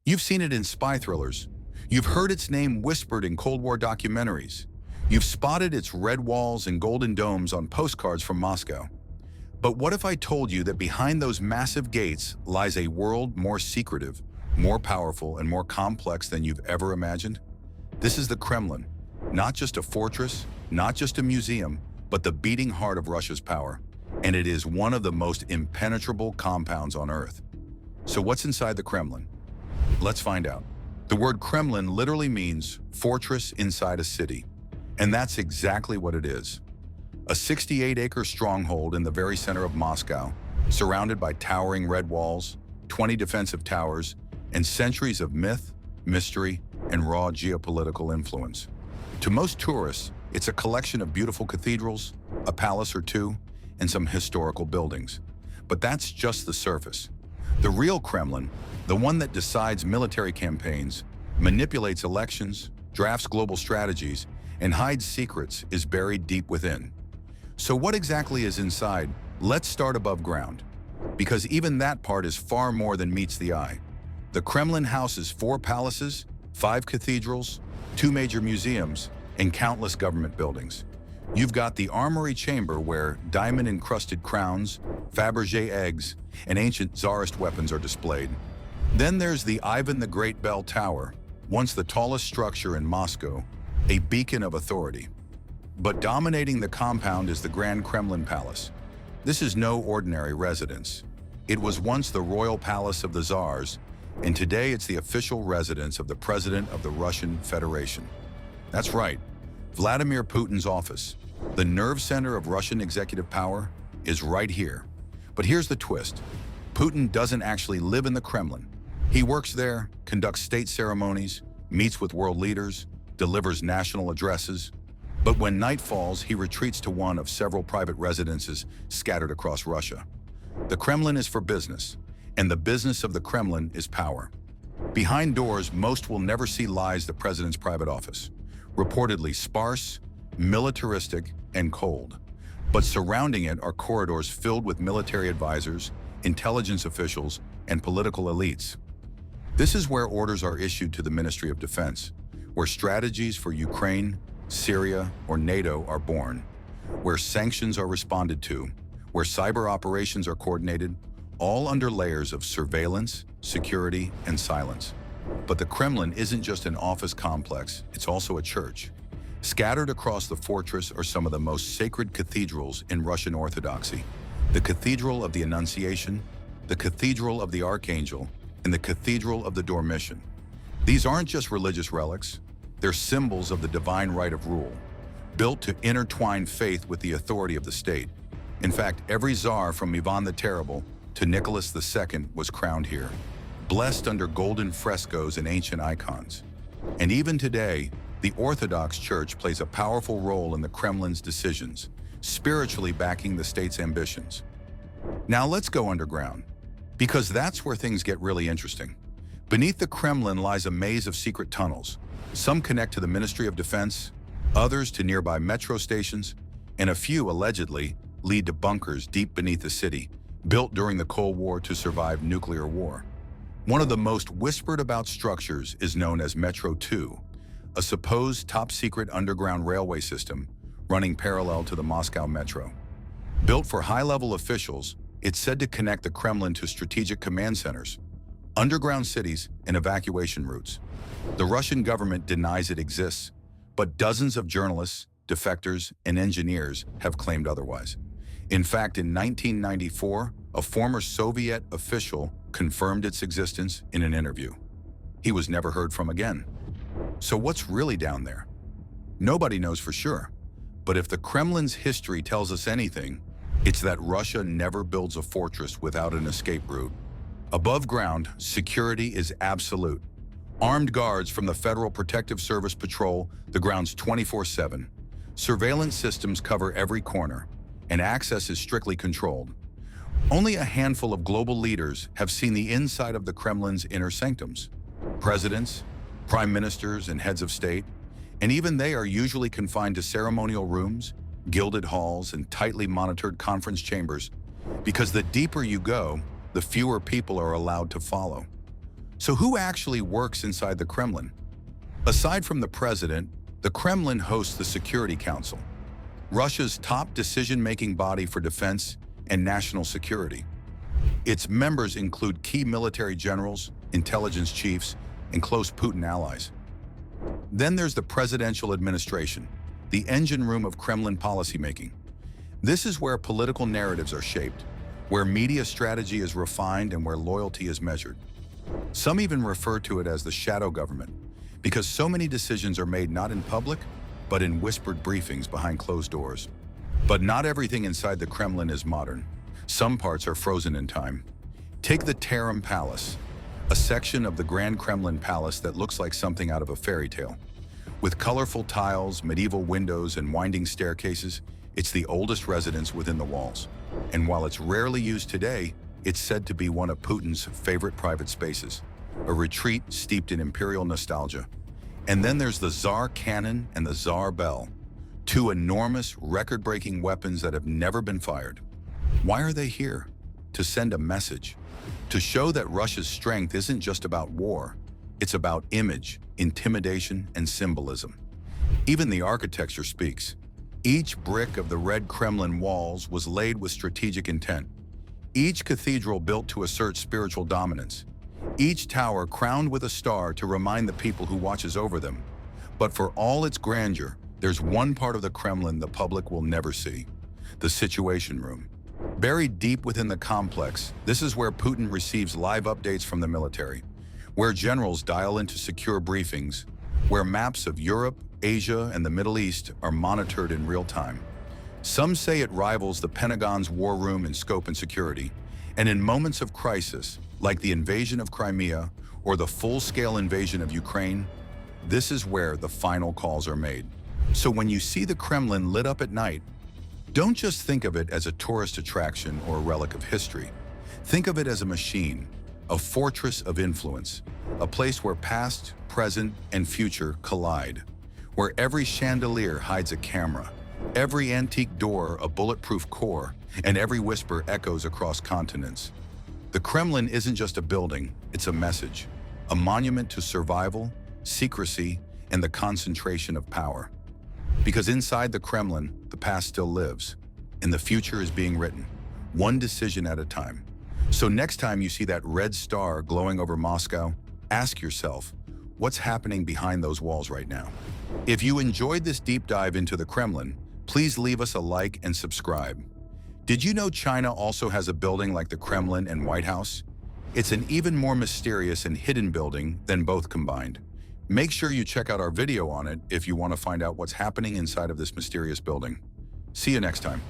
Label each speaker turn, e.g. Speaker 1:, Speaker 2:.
Speaker 1: You've seen it in spy thrillers. You've heard its name whispered in Cold War documentaries. You've spotted its red walls and golden domes on postcards from Moscow. But what if I told you that behind those massive gates lies a world more secretive, more powerful, and more complex than you've ever imagined? This is the Kremlin, not just a fortress, not just a museum, but the beating heart of Russia's power. And it is one of the most impenetrable compounds on Earth. So what's inside the Kremlin? Let's find out. The word Kremlin literally means fortress inside a city. And that's exactly what it is. A 68-acre stronghold in the very center of Moscow, surrounded by towering red walls, 20 defensive towers, and centuries of myth, mystery, and raw geopolitical influence. To most tourists, it's a collection of beautiful cathedrals, a palace or two, and some historical buildings. But that's just the surface. The real Kremlin, the one that decides military campaigns, manipulates elections, drafts global strategies, and hides secrets, is buried deep within. So what exactly is inside? Let's start above ground, because even that part is far more than meets the eye. The Kremlin houses 4 palaces, 5 cathedrals, 2 major museums, and countless government buildings. You've got the armory chamber where diamond-encrusted crowns, Fabergé eggs, and ancient Tsarist weapons are displayed. Then there's the Ivan the Great Bell Tower, once the tallest structure in Moscow, a beacon of authority. But dominating the compound is the Grand Kremlin Palace. This is no ordinary residence. It was once the royal palace of the Tsars, and today it's the official residence of the President of the Russian Federation. That's right, Vladimir Putin's office, the nerve center of Russian executive power, is right here. But here's the twist. Putin doesn't actually live in the Kremlin. He works there, conducts state ceremonies, meets with world leaders, delivers national addresses. But when night falls, he retreats to one of several private residences scattered across Russia. The Kremlin is for business, and the business of the Kremlin is power. Behind doors, most will never see lies the president's private office, reportedly sparse, militaristic, and cold. But surrounding it are corridors filled with military advisors, intelligence officials, and political elites. This is where orders are issued to the Ministry of Defense, where strategies for Ukraine, Syria, or NATO are born, where sanctions are responded to, where cyber operations are coordinated, all under layers of surveillance, security, and silence. But the Kremlin isn't just an office complex, it's also a church. Scattered across the fortress are some of the most sacred cathedrals in Russian Orthodoxy: the Cathedral of the Annunciation, the Cathedral of the Archangel, and the Cathedral of the Dormition. These aren't just religious relics, they're symbols of the divine right of rule, built to intertwine faith with the authority of the state. In fact, every Tsar from Ivan the Terrible to Nicholas II was crowned here, blessed under golden frescoes and ancient icons. And even today, the Orthodox Church plays a powerful role in the Kremlin's decisions, spiritually backing the state's ambitions. Now let's go underground, because that's where things get really interesting. Beneath the Kremlin lies a maze of secret tunnels. Some connect to the Ministry of Defense, others to nearby metro stations, and a few, allegedly, lead to bunkers deep beneath the city, built during the Cold War to survive nuclear war. One of the most whispered about structures is known as Metro 2, a supposed top-secret underground railway system running parallel to the Moscow Metro. Built for high-level officials, it's said to connect the Kremlin to strategic command centers, underground cities, and evacuation routes. The Russian government denies it exists, but dozens of journalists, defectors, and engineers have claimed otherwise. In fact, in 1994, a former Soviet official confirmed its existence in an interview. He was never heard from again. So what's really down there? Nobody knows for sure, but if the Kremlin's history tells us anything, it's that Russia never builds a fortress without an escape route. Above ground, security is absolute. Armed guards from the Federal Protective Service patrol the grounds 24/7. Surveillance systems cover every corner, and access is strictly controlled. Only a handful of global leaders have seen the inside of the Kremlin's inner sanctums. Presidents, prime ministers, and heads of state, and even they are usually confined to ceremonial rooms, gilded halls, and tightly monitored conference chambers, because the deeper you go, the fewer people are allowed to follow. So who actually works inside the Kremlin? Aside from the president, the Kremlin hosts the Security Council, Russia's top decision-making body for defense and national security. Its members include key military generals, intelligence chiefs, and close Putin allies. Then there's the presidential administration, the engine room of Kremlin policymaking. This is where political narratives are shaped, where media strategy is refined, and where loyalty is measured. Some even refer to it as the shadow government, because so many decisions are made not in public, but in whispered briefings behind closed doors. But not everything inside the Kremlin is modern. Some parts are frozen in time. Take the Tarim Palace, a section of the Grand Kremlin Palace that looks like something out of a fairy tale. With colorful tiles, medieval windows, and winding staircases, it's the oldest residence within the walls. And while it's rarely used today, it's said to be one of Putin's favorite private spaces, a retreat steeped in imperial nostalgia. And then there's the Tsar Cannon and the Tsar Bell, two enormous, record-breaking weapons that have never been fired. Why are they here? To send a message. To show that Russia's strength isn't just about war, it's about image, intimidation, and symbolism. Even the architecture speaks. Each brick of the Red Kremlin walls was laid with strategic intent. Each cathedral built to assert spiritual dominance. Each tower crowned with a star to remind the people who watches over them. But for all its grandeur, there's one part of the Kremlin the public will never see: the Situation Room. Buried deep within the complex, this is where Putin receives live updates from the military, where generals dial into secure briefings, where maps of Europe, Asia, and the Middle East are monitored in real time. Some say it rivals the Pentagon's war room in scope and security, and in moments of crisis, like the invasion of Crimea or the full-scale invasion of Ukraine, this is where the final calls are made. So when you see the Kremlin lit up at night, don't just think of it as a tourist attraction or a relic of history. Think of it as a machine, a fortress of influence, a place where past, present, and future collide, where every chandelier hides a camera, every antique door a bulletproof core, and every whisper echoes across continents. The Kremlin isn't just a building, it's a message, a monument to survival, secrecy, and the concentration of power. Because inside the Kremlin, the past still lives, and the future is being written, one decision at a time. So next time you see that red star glowing over Moscow, ask yourself, what's happening behind those walls right now? If you enjoyed this deep dive into the Kremlin, please leave us a like and subscribe. Did you know China also has a building like the Kremlin and White House? It's an even more mysterious and hidden building than both combined. Make sure you check out our video on it if you want to find out what's happening inside of this mysterious building. See you next time.